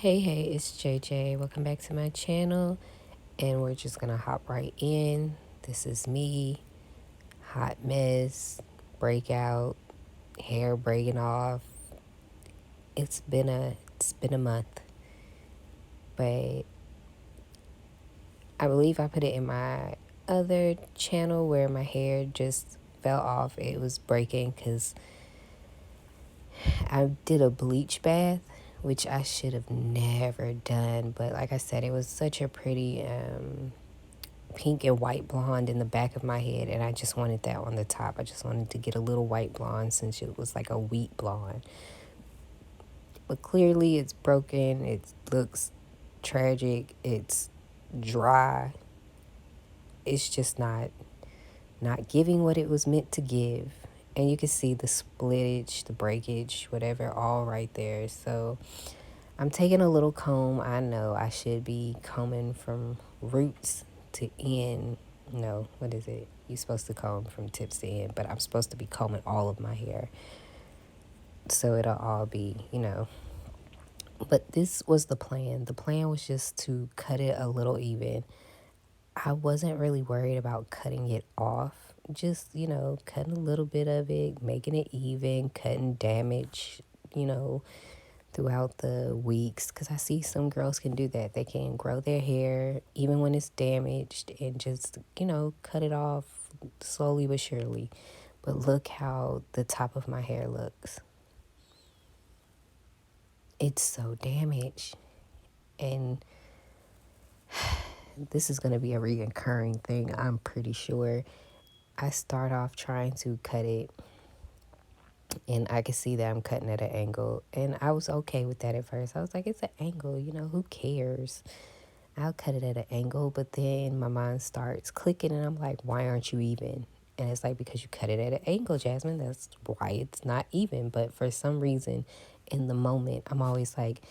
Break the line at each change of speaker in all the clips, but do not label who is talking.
Hey, it's JJ. Welcome back to my channel. And we're just gonna hop right in. This is me, hot mess, breakout, hair breaking off. It's been a month. But I believe I put it in my other channel where my hair just fell off. It was breaking because I did a bleach bath, which I should have never done. But like I said, it was such a pretty pink and white blonde in the back of my head, and I just wanted that on the top. I just wanted to get a little white blonde since it was like a wheat blonde. But clearly it's broken. It looks tragic. It's dry. It's just not giving what it was meant to give. And you can see the splittage, the breakage, whatever, all right there. So I'm taking a little comb. I know I should be combing from roots to end. No, what is it? You're supposed to comb from tips to end, but I'm supposed to be combing all of my hair. So it'll all be. But this was the plan. The plan was just to cut it a little even. I wasn't really worried about cutting it off. Just, cutting a little bit of it, making it even, cutting damage, throughout the weeks, because I see some girls can do that. They can grow their hair even when it's damaged and just, cut it off slowly but surely. But look how the top of my hair looks. It's so damaged. And this is going to be a recurring thing, I'm pretty sure. I start off trying to cut it, and I can see that I'm cutting at an angle. And I was okay with that at first. I was like, it's an angle, who cares? I'll cut it at an angle, but then my mind starts clicking and I'm like, why aren't you even? And it's like, because you cut it at an angle, Jasmine. That's why it's not even. But for some reason, in the moment, I'm always like,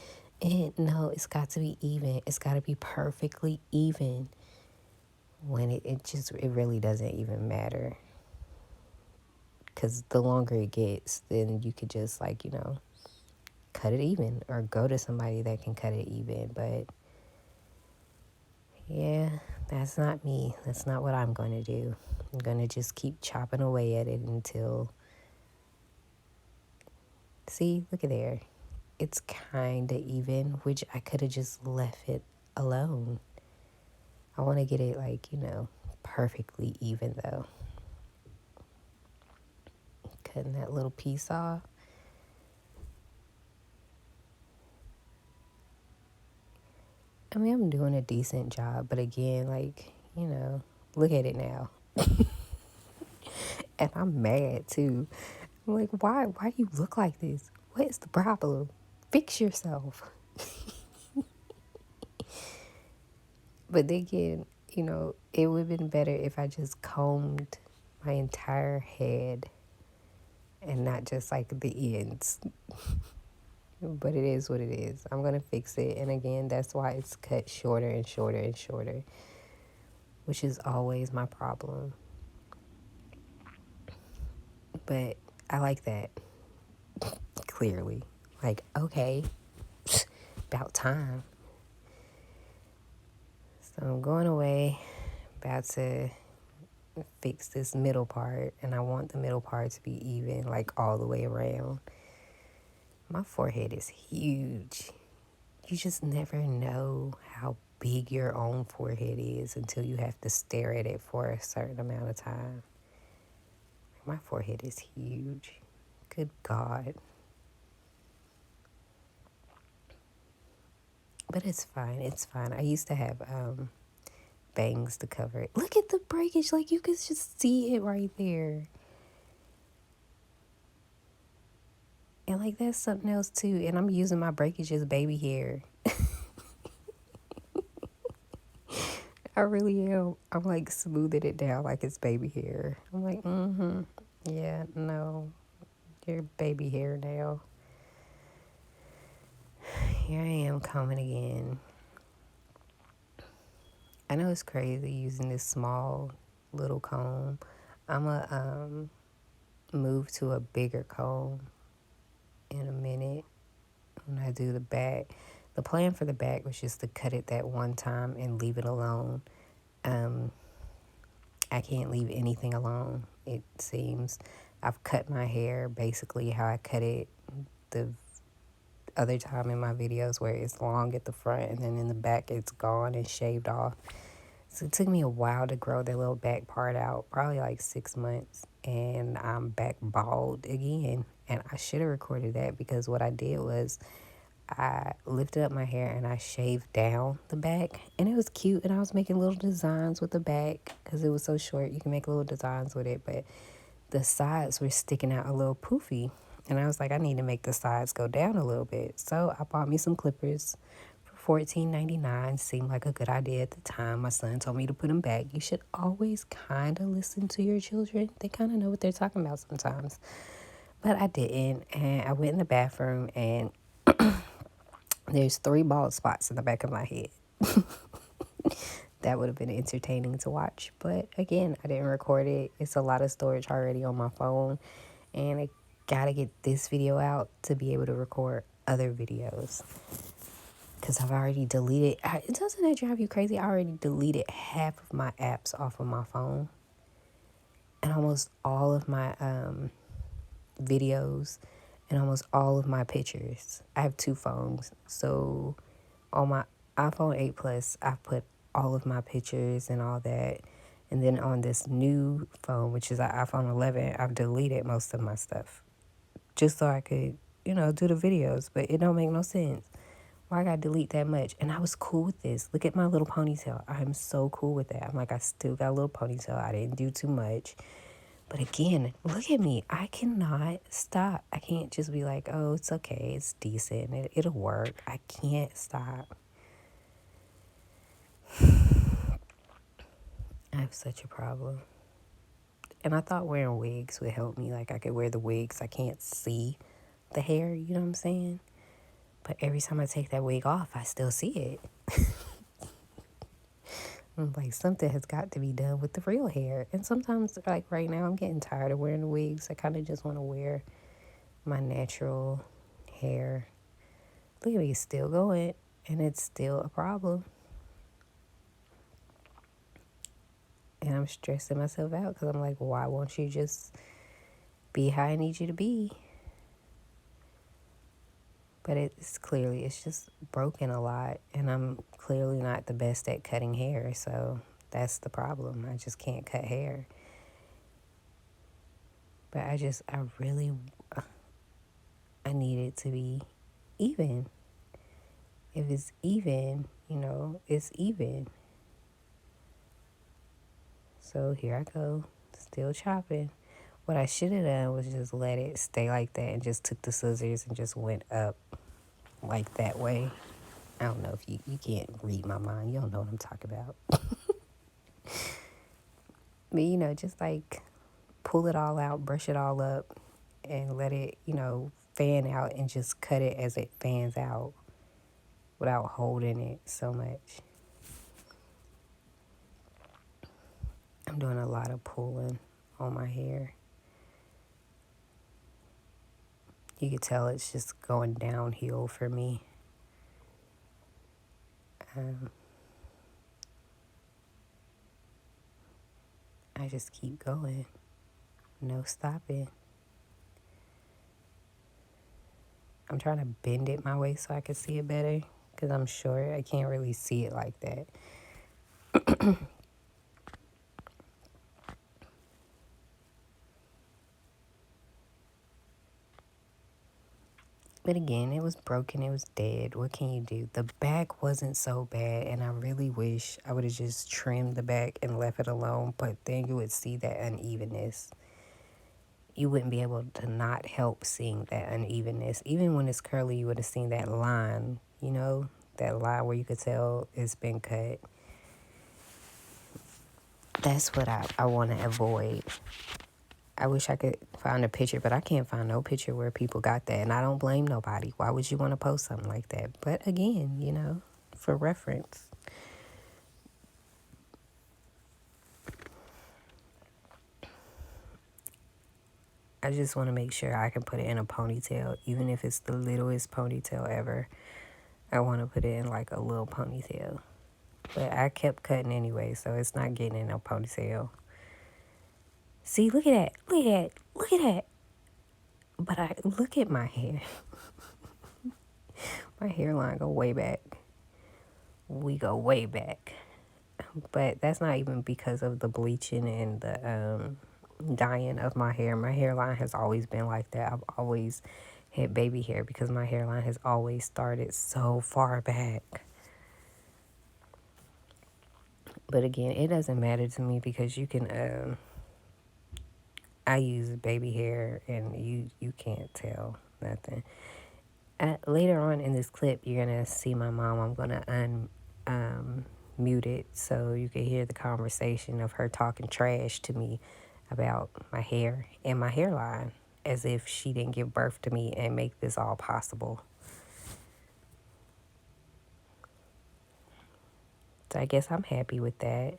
no, it's got to be even. It's got to be perfectly even. When it really doesn't even matter. Because the longer it gets, then you could just cut it even or go to somebody that can cut it even. But yeah, that's not me. That's not what I'm going to do. I'm going to just keep chopping away at it until... See, look at there. It's kind of even, which I could have just left it alone. I want to get it perfectly even though. Cutting that little piece off. I mean, I'm doing a decent job, but again, look at it now. And I'm mad too. I'm like, why do you look like this? What is the problem? Fix yourself. But then again, it would have been better if I just combed my entire head and not just the ends. But it is what it is. I'm going to fix it. And again, that's why it's cut shorter and shorter and shorter, which is always my problem. But I like that, clearly. Okay, about time. So I'm going away, about to fix this middle part, and I want the middle part to be even, all the way around. My forehead is huge. You just never know how big your own forehead is until you have to stare at it for a certain amount of time. My forehead is huge. Good God. But it's fine. It's fine. I used to have bangs to cover it. Look at the breakage. You can just see it right there. And that's something else too. And I'm using my breakage as baby hair. I really am. I'm smoothing it down like it's baby hair. I'm like, yeah, no, you're baby hair now. Here I am coming again. I know it's crazy using this small little comb. I'm going to move to a bigger comb in a minute when I do the back. The plan for the back was just to cut it that one time and leave it alone. I can't leave anything alone, it seems. I've cut my hair basically how I cut it the other time in my videos, where it's long at the front and then in the back it's gone and shaved off. So it took me a while to grow that little back part out, probably like 6 months, and I'm back bald again. And I should have recorded that, because what I did was I lifted up my hair and I shaved down the back, and it was cute, and I was making little designs with the back because it was so short. You can make little designs with it, but the sides were sticking out a little poofy, and I was like, I need to make the sides go down a little bit. So I bought me some clippers for $14.99. Seemed like a good idea at the time. My son told me to put them back. You should always kind of listen to your children. They kind of know what they're talking about sometimes. But I didn't, and I went in the bathroom, and there's 3 bald spots in the back of my head. That would have been entertaining to watch. But again, I didn't record it. It's a lot of storage already on my phone. And I gotta get this video out to be able to record other videos. Because I've already deleted. Doesn't that drive you crazy? I already deleted half of my apps off of my phone. And almost all of my videos. And almost all of my pictures. I have 2 phones. So on my iPhone 8 Plus, I've put all of my pictures and all that. And then on this new phone, which is an iPhone 11, I've deleted most of my stuff. Just so I could, do the videos. But it don't make no sense. Why I gotta delete that much? And I was cool with this. Look at my little ponytail. I'm so cool with that. I'm like, I still got a little ponytail. I didn't do too much. But again, look at me. I cannot stop. I can't just be like, oh, it's okay. It's decent. It'll work. I can't stop. I have such a problem. And I thought wearing wigs would help me. Like, I could wear the wigs. I can't see the hair, you know what I'm saying? But every time I take that wig off, I still see it. I'm like, something has got to be done with the real hair. And sometimes, like right now, I'm getting tired of wearing the wigs. I kind of just want to wear my natural hair. Look at me, it's still going. And it's still a problem. And I'm stressing myself out because I'm like, why won't you just be how I need you to be? But it's just broken a lot. And I'm clearly not the best at cutting hair. So that's the problem. I just can't cut hair. But I need it to be even. If it's even, it's even. So here I go, still chopping. What I should have done was just let it stay like that and just took the scissors and just went up like that way. I don't know if you can't read my mind. You don't know what I'm talking about. But, just like pull it all out, brush it all up, and let it, fan out and just cut it as it fans out without holding it so much. I'm doing a lot of pulling on my hair. You can tell it's just going downhill for me. I just keep going. No stopping. I'm trying to bend it my way so I can see it better, because I'm sure I can't really see it like that. But again, it was broken. It was dead. What can you do? The back wasn't so bad, and I really wish I would have just trimmed the back and left it alone. But then you would see that unevenness. You wouldn't be able to not help seeing that unevenness. Even when it's curly, you would have seen that line, that line where you could tell it's been cut. That's what I want to avoid. I wish I could find a picture, but I can't find no picture where people got that. And I don't blame nobody. Why would you want to post something like that? But again, for reference. I just want to make sure I can put it in a ponytail, even if it's the littlest ponytail ever. I want to put it in like a little ponytail. But I kept cutting anyway, so it's not getting in a ponytail. See, look at that. Look at that. Look at that. But I look at my hair. My hairline go way back. We go way back. But that's not even because of the bleaching and the dyeing of my hair. My hairline has always been like that. I've always had baby hair because my hairline has always started so far back. But again, it doesn't matter to me because you can I use baby hair and you can't tell nothing. Later on in this clip, you're gonna see my mom. I'm gonna unmute it so you can hear the conversation of her talking trash to me about my hair and my hairline, as if she didn't give birth to me and make this all possible. So I guess I'm happy with that.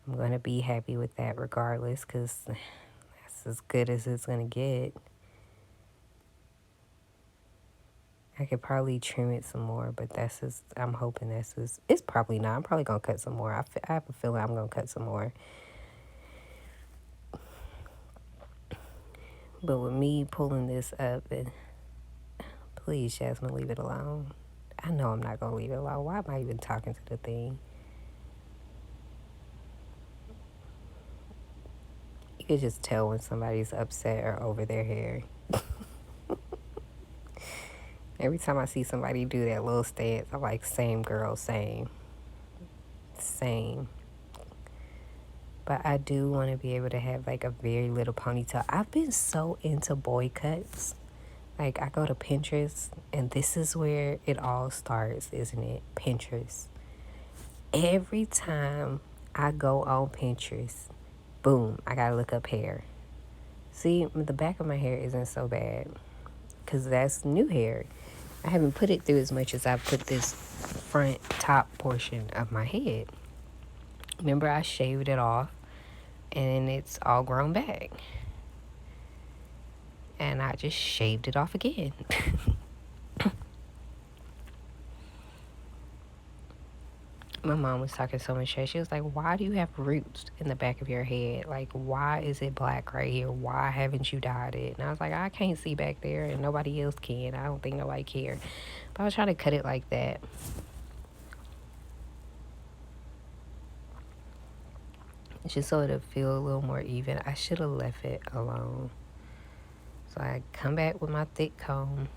I'm gonna be happy with that regardless, because that's as good as it's gonna get. I could probably trim it some more, but that's just, I'm hoping that's just, it's probably not. I'm probably going to cut some more. I have a feeling I'm going to cut some more. But with me pulling this up, and please, Jasmine, leave it alone. I know I'm not going to leave it alone. Why am I even talking to the thing? You could just tell when somebody's upset or over their hair. Every time I see somebody do that little stance, I'm like, same girl, same. But I do want to be able to have like a very little ponytail. I've been so into boy cuts. Like, I go to Pinterest, and this is where it all starts, isn't it? Pinterest. Every time I go on Pinterest, boom, I gotta look up hair. See, the back of my hair isn't so bad because that's new hair. I haven't put it through as much as I've put this front top portion of my head. Remember, I shaved it off and it's all grown back. And I just shaved it off again. My mom was talking so much trash. She was like, why do you have roots in the back of your head? Like, why is it black right here? Why haven't you dyed it? And I was like, I can't see back there and nobody else can. I don't think nobody care. But I was trying to cut it like that. Just so it'll feel a little more even. I should have left it alone. So I come back with my thick comb.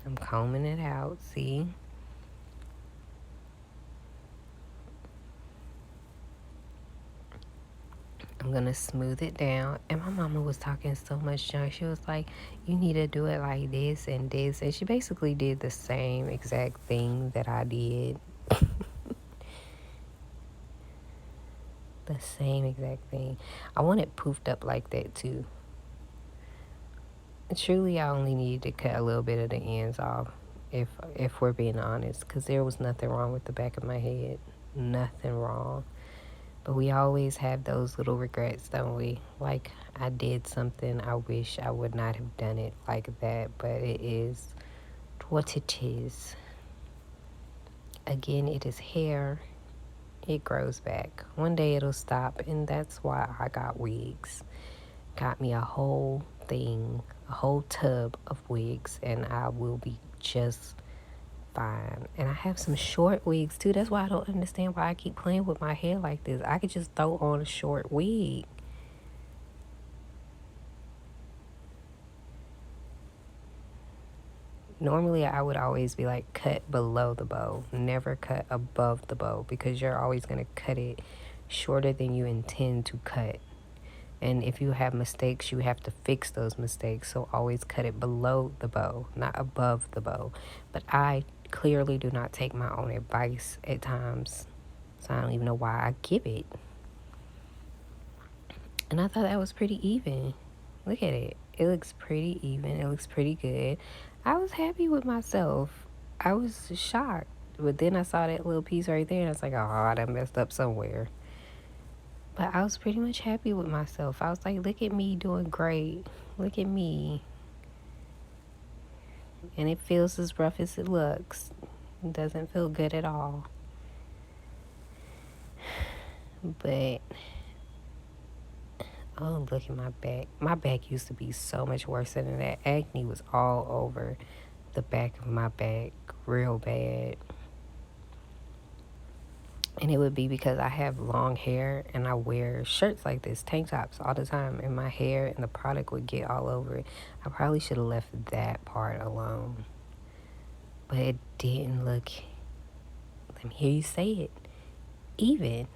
I'm combing it out, see? I'm gonna smooth it down. And my mama was talking so much junk. She was like, you need to do it like this and this. And she basically did the same exact thing that I did. The same exact thing. I want it poofed up like that too. Truly, I only needed to cut a little bit of the ends off, if we're being honest, because there was nothing wrong with the back of my head. Nothing wrong. But we always have those little regrets, don't we? Like, I did something, I wish I would not have done it like that, but it is what it is. Again, it is hair. It grows back. One day it'll stop, and that's why I got wigs. Got me a whole thing, a whole tub of wigs, and I will be just fine. And I have some short wigs too. That's why I don't understand why I keep playing with my hair like this. I could just throw on a short wig. Normally, I would always be like, cut below the bow, never cut above the bow, because you're always going to cut it shorter than you intend to cut. And if you have mistakes, you have to fix those mistakes. So always cut it below the bow, not above the bow. But I clearly do not take my own advice at times. So I don't even know why I give it. And I thought that was pretty even. Look at it. It looks pretty even. It looks pretty good. I was happy with myself. I was shocked. But then I saw that little piece right there and I was like, oh, I done messed up somewhere. But I was pretty much happy with myself. I was like, look at me doing great. Look at me. And it feels as rough as it looks. It doesn't feel good at all. But oh, look at my back. My back used to be so much worse than that. Acne was all over the back of my back, real bad. And it would be because I have long hair and I wear shirts like this, tank tops, all the time. And my hair and the product would get all over it. I probably should have left that part alone. But it didn't look, let me hear you say it, even.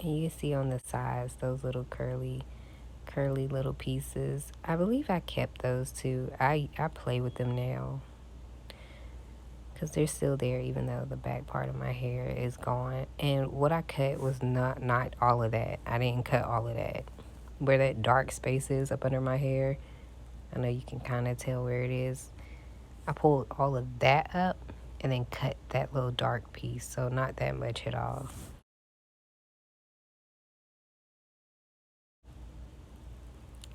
And you can see on the sides those little curly little pieces. I believe I kept those too. I play with them now because they're still there even though the back part of my hair is gone. And what I cut was not all of that. I didn't cut all of that. Where that dark space is up under my hair, I know you can kind of tell where it is. I pulled all of that up and then cut that little dark piece, so not that much at all.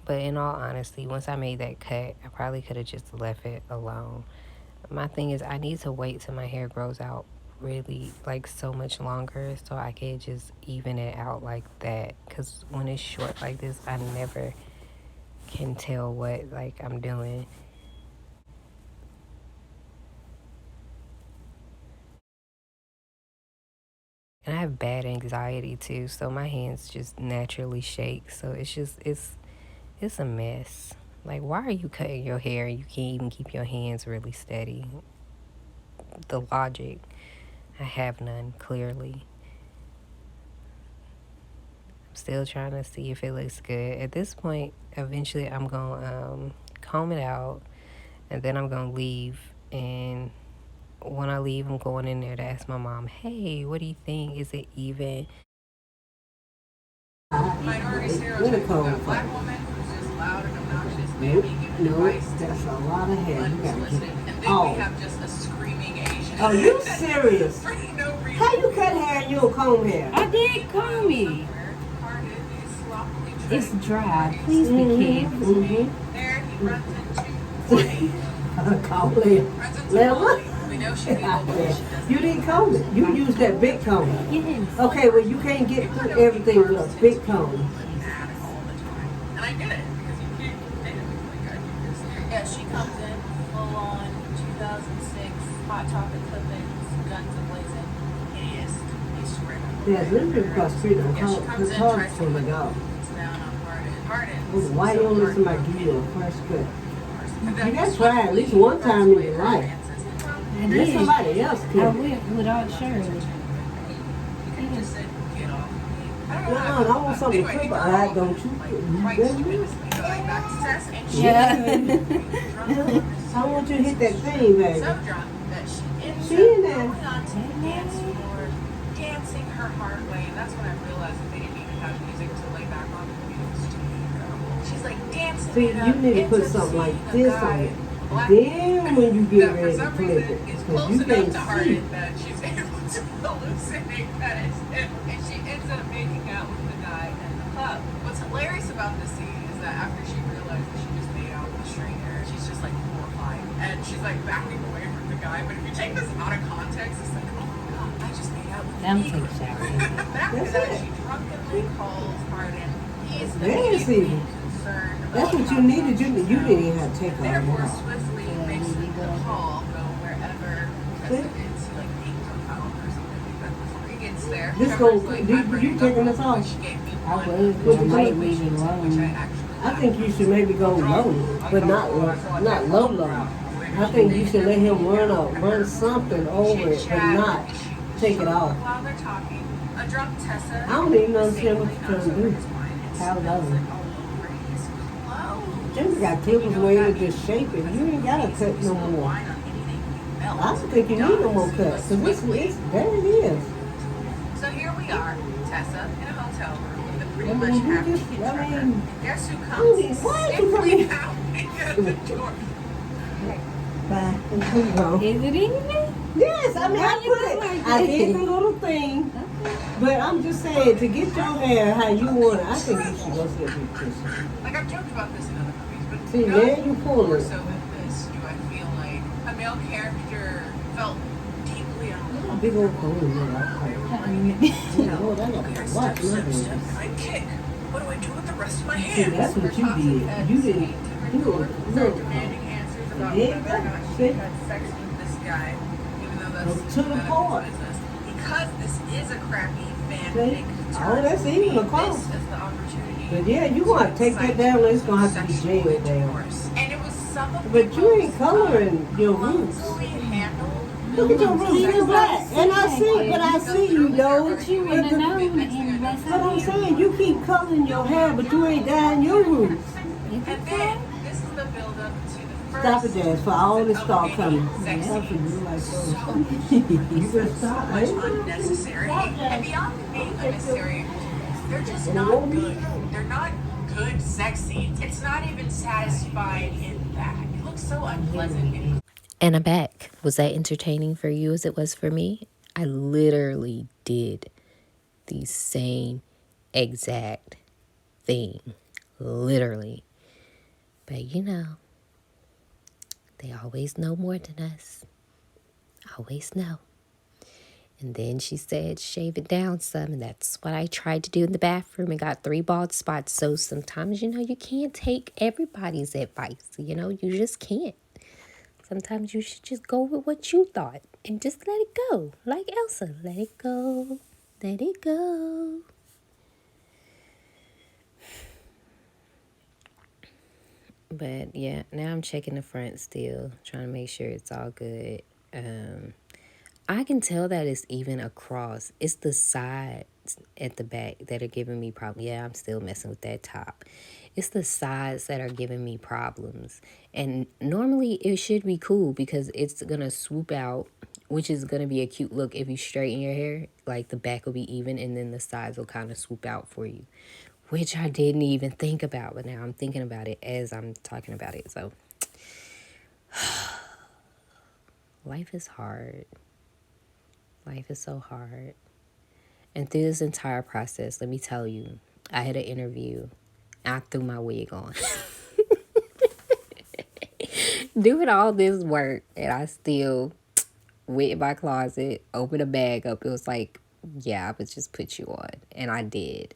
But in all honesty, once I made that cut, I probably could have just left it alone. My thing is I need to wait till my hair grows out really like so much longer so I can just even it out like that. Because when it's short like this, I never can tell what like I'm doing. And I have bad anxiety too, so my hands just naturally shake. So it's a mess. Like, why are you cutting your hair and you can't even keep your hands really steady? The logic, I have none, clearly. I'm still trying to see if it looks good. At this point, eventually I'm going to comb it out, and then I'm going to leave. And when I leave, I'm going in there to ask my mom, hey, what do you think? Is it even?
Minority stereotype about a black woman who's just loud and obnoxious, baby, giving advice to
that's a lot of hair. You gotta
unsolicited.
get
And then we have just a screaming Asian.
Oh, you serious?
For no reason.
How you cut hair and you don't comb hair?
I did comb it.
Parted, is sloppily
It's
trimmed.
dry. Please be careful.
There he runs into Wally.
Comb it.
Runs into
Now
Wally.
what?
We know she did what she does.
You didn't comb it. You used that big comb.
Yes.
Okay, well you can't get through everything with a big comb.
And I get it because you can't date it like I do this. Yeah, she comes in full on 2006 hot chocolate clippings, guns ablazing, hideous. He's straight up.
Yeah, it's literally across the street on
Yeah, she comes in,
Hard
tries to
for the
put
dog.
it's down on Harden.
Why you don't let somebody give you a fresh cut? You gotta try at least one time in your life.
I
Let
did.
somebody else
I
cut.
went without Shirley.
You can just say, get off me. I don't know.
No, I want something to clip. I don't you.
Right,
You
she
better.
was going back to Tess and she
Yeah.
I want you to hit that thing, baby.
so drunk that she ends
She
up
in there.
going on to the dance floor, dancing her hard way, and that's when I realized that they didn't even have music to lay back on. It was too incredible. She's like dancing.
See,
it up,
you need to
ends
put
up
something like
seeing a
this
guy
on it.
in black
Then when you get
that for
ready to
some
clip
reason
it,
is
because
close
you
enough
can't
to
see.
Harden that she's able to hallucinate that it's him, and she ends up making out with the guy in the club. What's hilarious about this scene is that after she realized that she just made out with a stranger, she's just like horrified, and she's like backing away from the guy. But if you take this out of context, it's like, oh my god, I just made out with
Now I'm
Igor.
taking a shower.
After
That's
that,
it.
she drunkenly calls Harden. He's
Very
immediately
easy.
concerned about
That's what
how
you needed. You
drunk she
didn't even
sounds.
have to take all
Therefore,
that off.
swiftly makes the call go wherever it's like being propelled or something like that. Before he gets there,
This
Trevor's
go-
like,
you-
I'm ready
you
to
taking
go,
this off?
but she gave me
I
one
was, but I might leave it
which I
alone.
actually
I think you should maybe go low, but not low. I think you should let him run something over it, but not take it off.
While they're talking, a drunk Tessa.
I don't even understand what you're trying to do.
How low?
Jim's got clippers where to just shape it. You ain't gotta cut no more. I don't think you need no more cuts, because there it is.
So here we are, Tessa, in a hotel room with a pretty much have to each other. And guess who comes sniffling out the door?
Bye. Who's wrong?
Is it in there?
Yes, I mean, I put it. I did the little thing. But I'm just saying, to get your hair how you want it, I think you should go see a beautician.
Like, I've joked about this in other movies, but
See, there you pull
more
it.
so in this, do I feel like a male character felt deeply uncomfortable.
Big old hole in there. Oh, that got to watch my hair.
I kick. What do I do with the rest of my
See,
hands?
that's what you did. You didn't. Look.
Demanding answers about
Yeah,
whether or not she
see?
had sex with this guy, even though that's
To the
none of
point.
his business. Because this is a crappy
See?
fanfic.
Oh, that's even a call.
This is the opportunity.
But yeah, you gonna have to take that down. It's gonna have to be
sexual
jailed down.
intercourse. And it was some of
But
the
you ain't
most,
coloring your roots.
clumsily handled.
Look at your roots. You're black, and I see. But I see you though.
But you wouldn't have known in West
But I'm saying you keep coloring your hair, but you ain't dyeing your roots.
And then this is the build up to the first.
Stop it, Jazz, for all this start coming.
Sex
Stop it,
scenes.
you like
So
those. You better stop.
much unnecessary. And beyond being unnecessary, they're just not good. They're not good sex scenes. It's not even satisfying in that. It looks so unpleasant.
And I'm back. Was that entertaining for you as it was for me? I literally did the same exact thing. Literally. But you know, they always know more than us. Always know. And then she said, shave it down some. And that's what I tried to do in the bathroom and got 3 bald spots. So sometimes, you can't take everybody's advice. You just can't. Sometimes you should just go with what you thought and just let it go. Like Elsa, let it go, let it go. But yeah, now I'm checking the front still, trying to make sure it's all good. I can tell that it's even across. It's the sides at the back that are giving me problems. Yeah, I'm still messing with that top. It's the sides that are giving me problems. And normally it should be cool because it's going to swoop out, which is going to be a cute look if you straighten your hair. Like the back will be even and then the sides will kind of swoop out for you, which I didn't even think about. But now I'm thinking about it as I'm talking about it. So life is hard. Life is so hard. And through this entire process, let me tell you, I had an interview. I threw my wig on. Doing all this work, and I still went in my closet, opened a bag up. It was like, yeah, I would just put you on. And I did.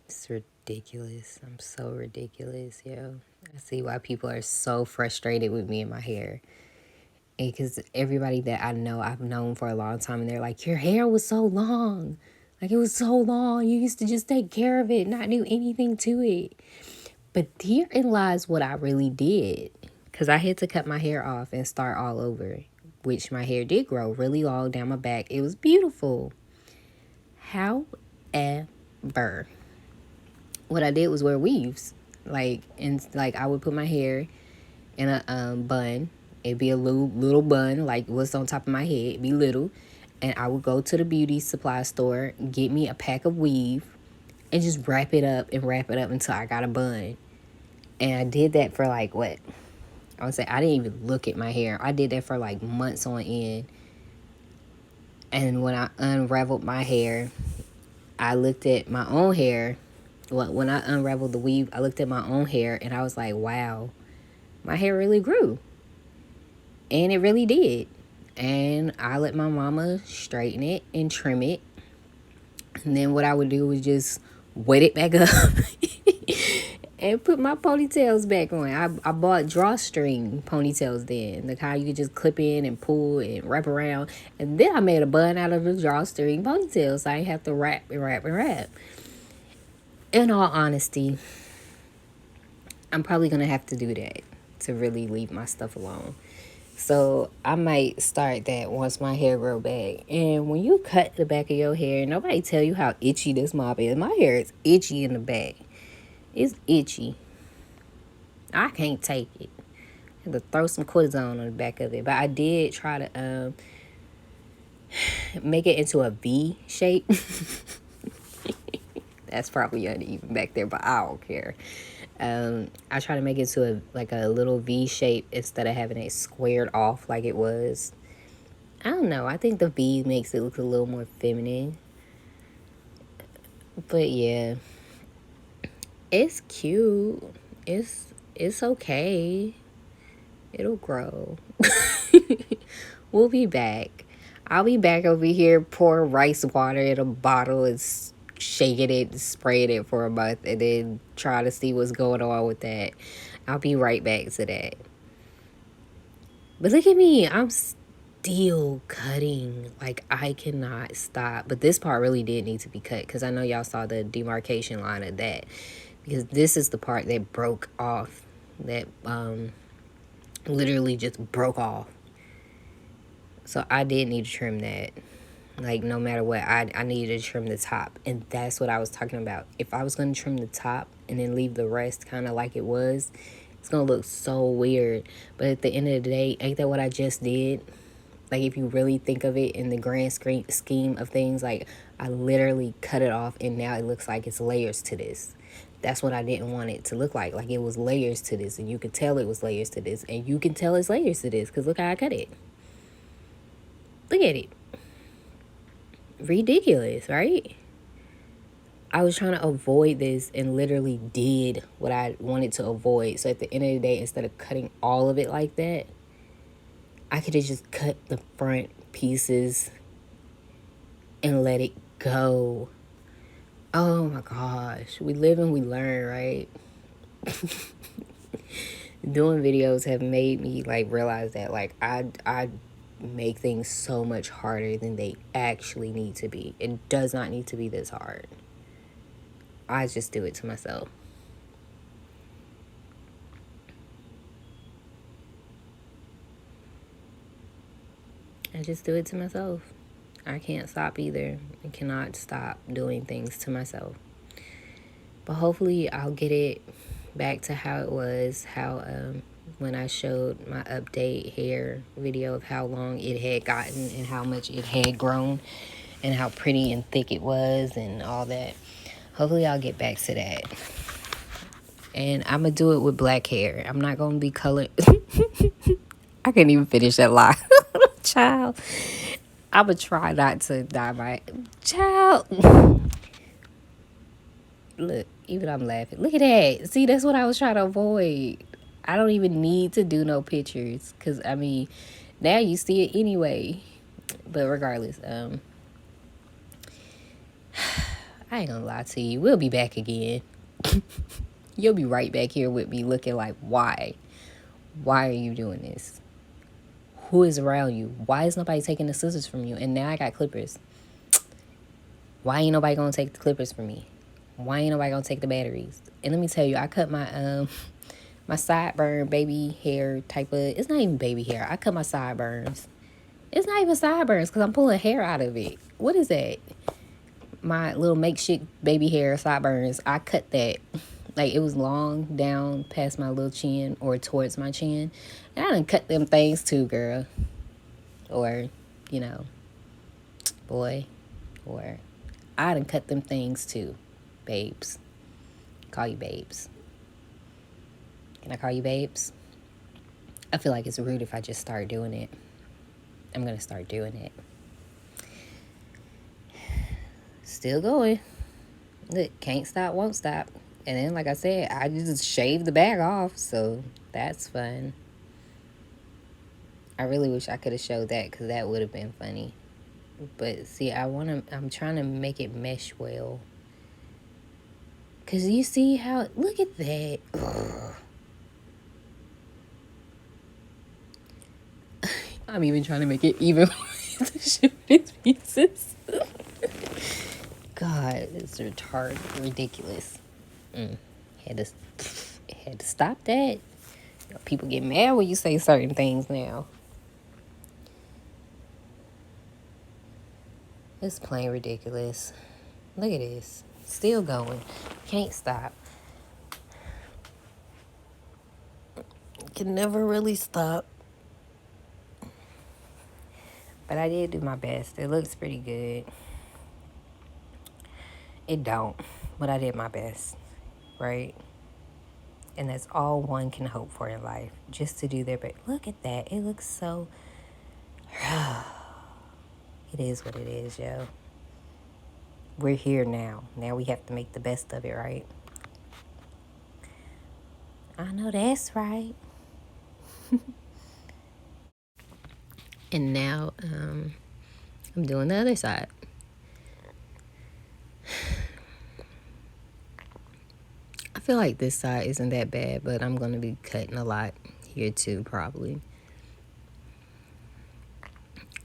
It's ridiculous. I'm so ridiculous, yo. I see why people are so frustrated with me and my hair. Because everybody that I know, I've known for a long time, and they're like, your hair was so long. Like, it was so long. You used to just take care of it, not do anything to it. But herein lies what I really did. Because I had to cut my hair off and start all over, which my hair did grow really long down my back. It was beautiful. However, what I did was wear weaves. I would put my hair in a bun. It'd be a little bun, like what's on top of my head. It'd be little. And I would go to the beauty supply store, get me a pack of weave, and just wrap it up until I got a bun. And I did that for I would say I didn't even look at my hair. I did that for months on end. And when I unraveled my hair, I looked at my own hair. When I unraveled the weave, I looked at my own hair and I was like, wow, my hair really grew. And it really did. And I let my mama straighten it and trim it. And then what I would do was just wet it back up and put my ponytails back on. I bought drawstring ponytails then. The kind you could just clip in and pull and wrap around. And then I made a bun out of the drawstring ponytails. So I didn't have to wrap and wrap and wrap. In all honesty, I'm probably going to have to do that to really leave my stuff alone. So I might start that once my hair grow back. And when you cut the back of your hair, nobody tell you how itchy this mop is. My hair is itchy in the back. It's itchy. I can't take it. I had to throw some cortisone on the back of it. But I did try to make it into a V shape. That's probably uneven back there, but I don't care. I try to make it to a little V shape instead of having it squared off like it was. I don't know. I think the V makes it look a little more feminine. But yeah, it's cute. It's okay. It'll grow. We'll be back. I'll be back over here pouring rice water in a bottle and shaking it and spraying it for a month and then try to see what's going on with that. I'll be right back to that. But look at me. I'm still cutting. Like, I cannot stop. But this part really did need to be cut because I know y'all saw the demarcation line of that. Because this is the part that broke off. That literally just broke off. So I did need to trim that. Like, no matter what, I needed to trim the top. And that's what I was talking about. If I was going to trim the top and then leave the rest kind of like it was, it's going to look so weird. But at the end of the day, ain't that what I just did? Like, if you really think of it in the grand scheme of things, like, I literally cut it off and now it looks like it's layers to this. That's what I didn't want it to look like. Like, it was layers to this, and you could tell it was layers to this, and you can tell it's layers to this because look how I cut it. Look at it. Ridiculous, right? I was trying to avoid this and literally did what I wanted to avoid. So at the end of the day, instead of cutting all of it like that, I could have just cut the front pieces and let it go. Oh my gosh. We live and we learn, right? Doing videos have made me like realize that like I make things so much harder than they actually need to be. It does not need to be this hard. I just do it to myself. I just do it to myself. I can't stop either. I cannot stop doing things to myself. But hopefully I'll get it back to how it was, when I showed my update hair video of how long it had gotten and how much it had grown and how pretty and thick it was and all that. Hopefully I'll get back to that. And I'm going to do it with black hair. I'm not going to be colored. I can't even finish that lie. Child. I'm going to try not to dye my... Child. Look, even I'm laughing. Look at that. See, that's what I was trying to avoid. I don't even need to do no pictures. Because, I mean, now you see it anyway. But regardless, I ain't gonna lie to you. We'll be back again. You'll be right back here with me looking like, why? Why are you doing this? Who is around you? Why is nobody taking the scissors from you? And now I got clippers. Why ain't nobody gonna take the clippers from me? Why ain't nobody gonna take the batteries? And let me tell you, I cut my my sideburn baby hair type of... It's not even baby hair. I cut my sideburns. It's not even sideburns because I'm pulling hair out of it. What is that? My little makeshift baby hair sideburns. I cut that. Like, it was long down past my little chin or towards my chin. And I done cut them things too, girl. Or, you know, boy. Or I done cut them things too, babes. Call you babes. Can I call you babes? I feel like it's rude if I just start doing it. I'm going to start doing it. Still going. Look, can't stop, won't stop. And then, like I said, I just shaved the bag off, so that's fun. I really wish I could have showed that because that would have been funny. But see, I'm trying to make it mesh well. Because you see how, look at that. I'm even trying to make it even with the shortest pieces. God, it's retarded, ridiculous. Had to stop that. People get mad when you say certain things now. It's plain ridiculous. Look at this. Still going. Can't stop. Can never really stop. But I did do my best. It looks pretty good. It don't, but I did my best, right? And that's all one can hope for in life, just to do their best. Look at that. It looks so... It is what it is, yo. We're here now. Now we have to make the best of it, right? I know that's right. And now I'm doing the other side. I feel like this side isn't that bad, but I'm going to be cutting a lot here too, probably.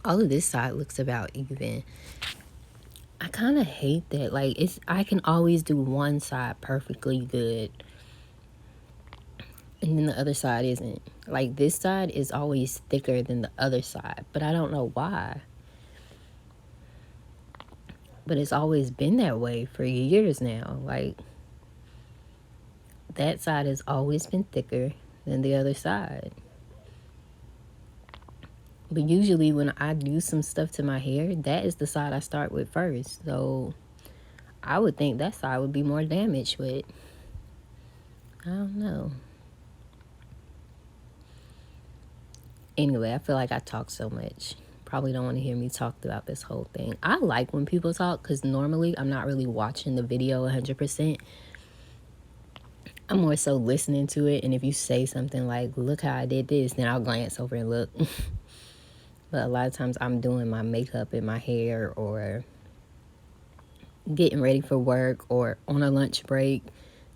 All of this side looks about even. I kind of hate that. Like, I can always do one side perfectly good, and then the other side isn't. Like, this side is always thicker than the other side, but I don't know why. But it's always been that way for years now. Like, that side has always been thicker than the other side. But usually when I do some stuff to my hair, that is the side I start with first. So I would think that side would be more damaged, but I don't know. Anyway, I feel like I talk so much. Probably don't want to hear me talk throughout this whole thing. I like when people talk because normally I'm not really watching the video 100%. I'm more so listening to it. And if you say something like, look how I did this, then I'll glance over and look. But a lot of times I'm doing my makeup and my hair or getting ready for work or on a lunch break.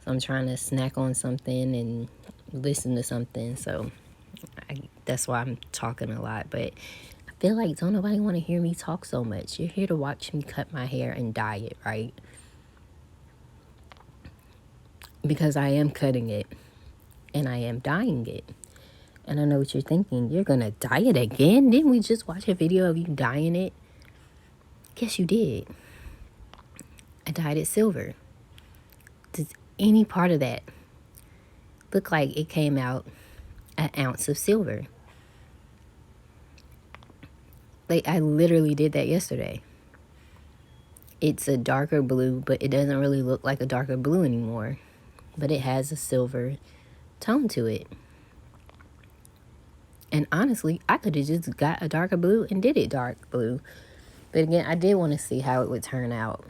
So I'm trying to snack on something and listen to something. So that's why I'm talking a lot. But I feel like don't nobody want to hear me talk so much. You're here to watch me cut my hair and dye it, right? Because I am cutting it and I am dyeing it. And I know what you're thinking. You're going to dye it again? Didn't we just watch a video of you dyeing it? Guess you did. I dyed it silver. Does any part of that look like it came out an ounce of silver? Like, I literally did that yesterday. It's a darker blue, but it doesn't really look like a darker blue anymore. But it has a silver tone to it. And honestly, I could have just got a darker blue and did it dark blue. But again, I did want to see how it would turn out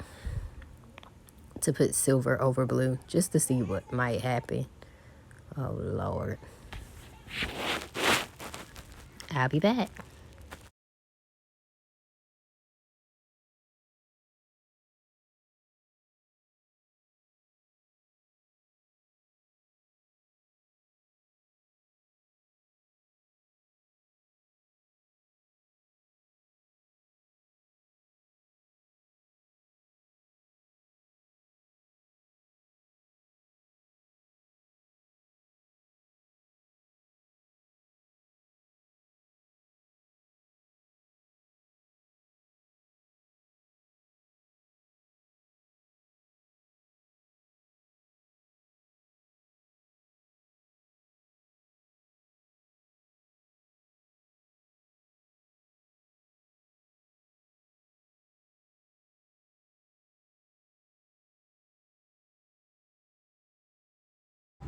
to put silver over blue, just to see what might happen. Oh, Lord. I'll be back.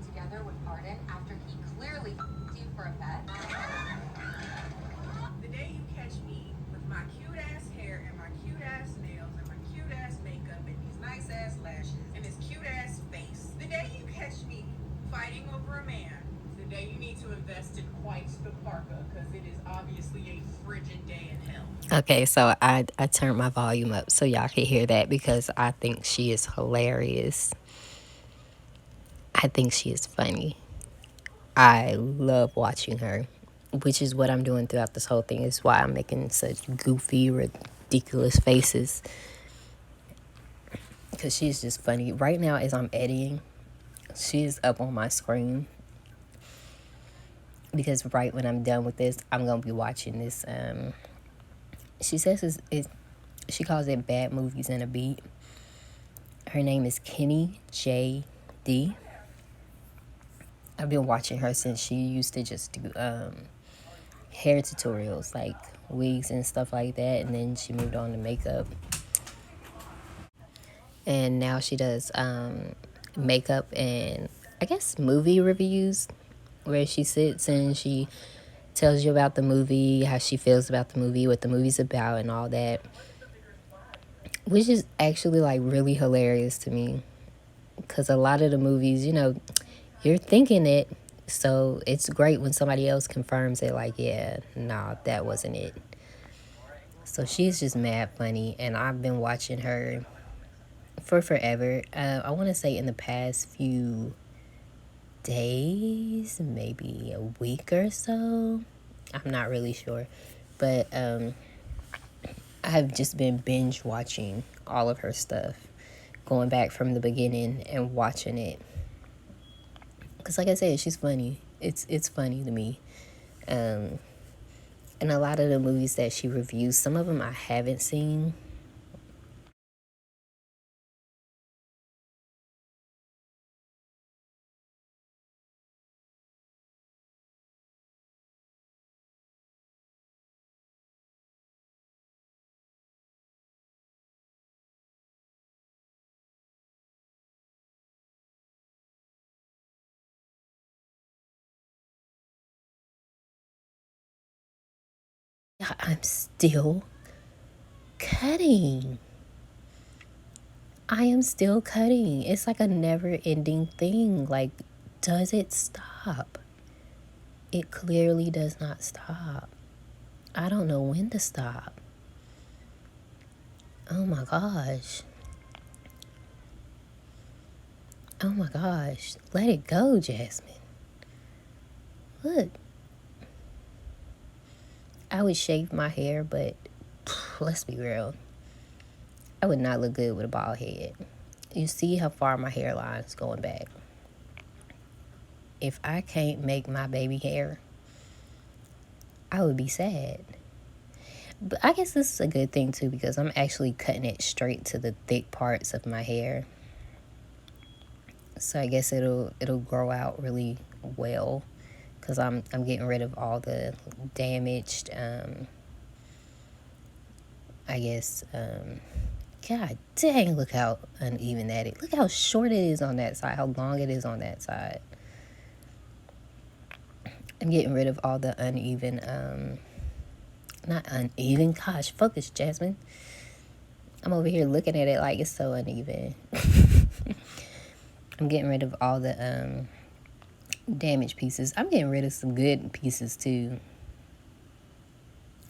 Together with Arden after he clearly you for a bet. The day you catch me with my cute ass hair and my cute ass nails and my cute ass makeup and these nice ass lashes and this cute ass face. The day you catch me fighting over a man. The day you need to invest in quite the parka because it is obviously a frigid day in hell.
Okay, so I turned my volume up so y'all can hear that because I think she is hilarious. I think she is funny. I love watching her, which is what I'm doing throughout this whole thing. Is why I'm making such goofy, ridiculous faces. Because she's just funny. Right now, as I'm editing, she is up on my screen. Because right when I'm done with this, I'm going to be watching this. She says she calls it Bad Movies and a Beat. Her name is Kenny J.D. I've been watching her since she used to just do hair tutorials, like wigs and stuff like that, and then she moved on to makeup. And now she does makeup and I guess movie reviews, where she sits and she tells you about the movie, how she feels about the movie, what the movie's about, and all that, which is actually like really hilarious to me, because a lot of the movies, you're thinking it, so it's great when somebody else confirms it, like, yeah, nah, that wasn't it. So she's just mad funny, and I've been watching her for forever. I want to say in the past few days, maybe a week or so. I'm not really sure. But I've just been binge watching all of her stuff, going back from the beginning and watching it. Because like I said, she's funny. It's funny to me. And a lot of the movies that she reviews, some of them I haven't seen. I'm still cutting. I am still cutting. It's like a never ending thing. Like, does it stop? It clearly does not stop. I don't know when to stop. Oh my gosh. Oh my gosh. Let it go, Jasmine. Look. I would shave my hair, but let's be real. I would not look good with a bald head. You see how far my hairline is going back. If I can't make my baby hair, I would be sad. But I guess this is a good thing too, because I'm actually cutting it straight to the thick parts of my hair. So I guess it'll grow out really well, because I'm getting rid of all the damaged God dang, look how uneven that is. Look how short it is on that side, how long it is on that side. I'm getting rid of all the uneven, not uneven, gosh, focus, Jasmine. I'm over here looking at it like it's so uneven. I'm getting rid of all the damaged pieces. I'm getting rid of some good pieces too.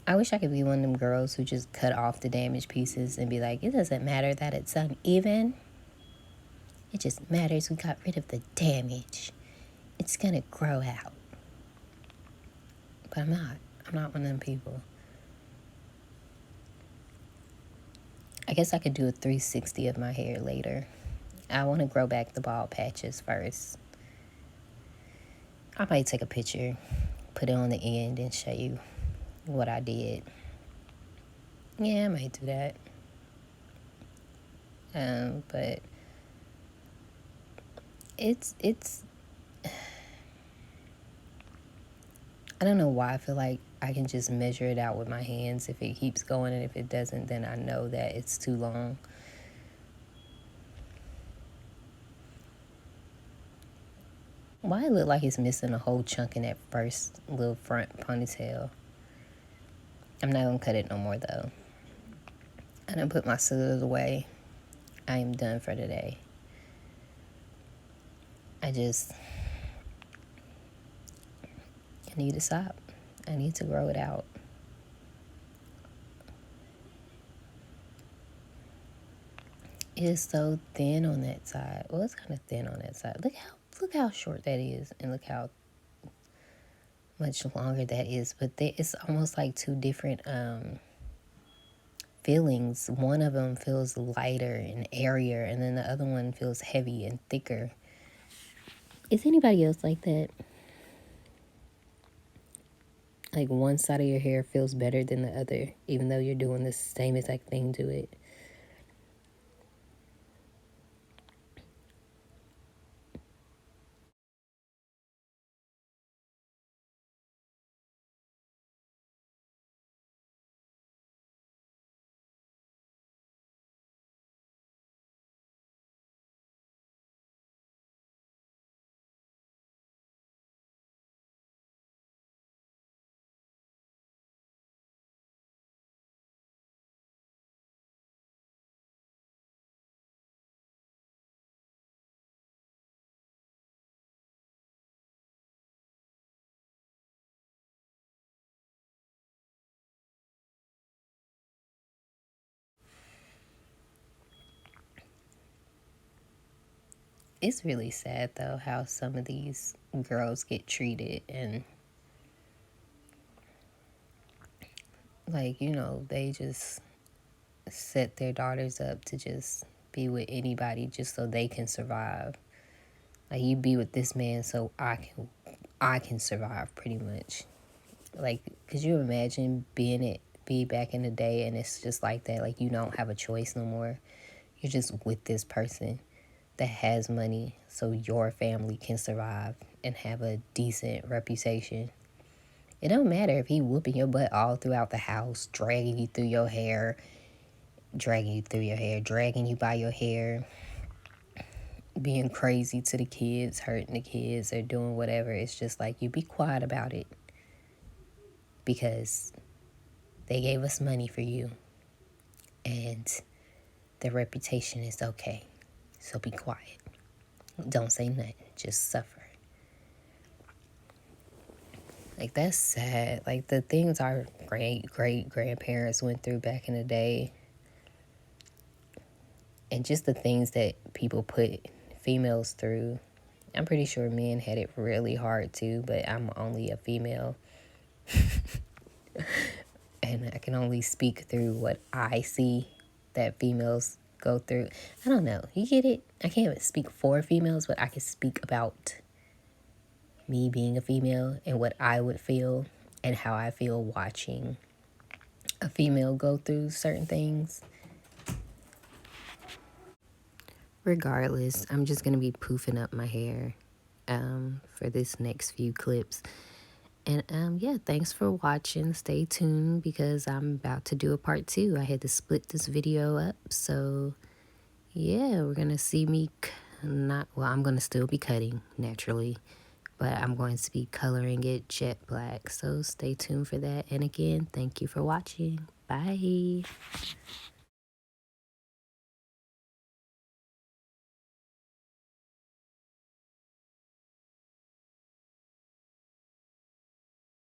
I wish I could be one of them girls who just cut off the damaged pieces and be like, it doesn't matter that it's uneven. It just matters we got rid of the damage. It's gonna grow out. But I'm not. I'm not one of them people. I guess I could do a 360 of my hair later. I want to grow back the bald patches first. I might take a picture, put it on the end, and show you what I did. Yeah, I might do that. But it's I don't know why I feel like I can just measure it out with my hands if it keeps going, and if it doesn't, then I know that it's too long. Why it look like it's missing a whole chunk in that first little front ponytail? I'm not gonna cut it no more though. I done put my scissors away. I am done for today. I need to stop. I need to grow it out. It is so thin on that side. Well, it's kind of thin on that side. Look how short that is, and look how much longer that is. But it's almost like two different feelings. One of them feels lighter and airier, and then the other one feels heavy and thicker. Is anybody else like that? Like one side of your hair feels better than the other, even though you're doing the same exact thing to it. It's really sad though how some of these girls get treated, and like, you know, they just set their daughters up to just be with anybody just so they can survive. Like, you be with this man so I can survive, pretty much. Like, could you imagine be back in the day and it's just like that? Like, you don't have a choice no more. You're just with this person that has money so your family can survive and have a decent reputation. It don't matter if he whooping your butt all throughout the house, dragging you through your hair, dragging you by your hair, being crazy to the kids, hurting the kids, or doing whatever. It's just like, you be quiet about it because they gave us money for you and their reputation is okay. So be quiet. Don't say nothing. Just suffer. Like, that's sad. Like, the things our great grandparents went through back in the day, and just the things that people put females through. I'm pretty sure men had it really hard too, but I'm only a female. And I can only speak through what I see that females go through. I don't know. You get it? I can't speak for females, but I can speak about me being a female and what I would feel and how I feel watching a female go through certain things. Regardless, I'm just going to be poofing up my hair for this next few clips. And yeah, thanks for watching. Stay tuned because I'm about to do a part 2. I had to split this video up. So yeah, we're going to see me I'm going to still be cutting naturally, but I'm going to be coloring it jet black. So stay tuned for that. And again, thank you for watching. Bye.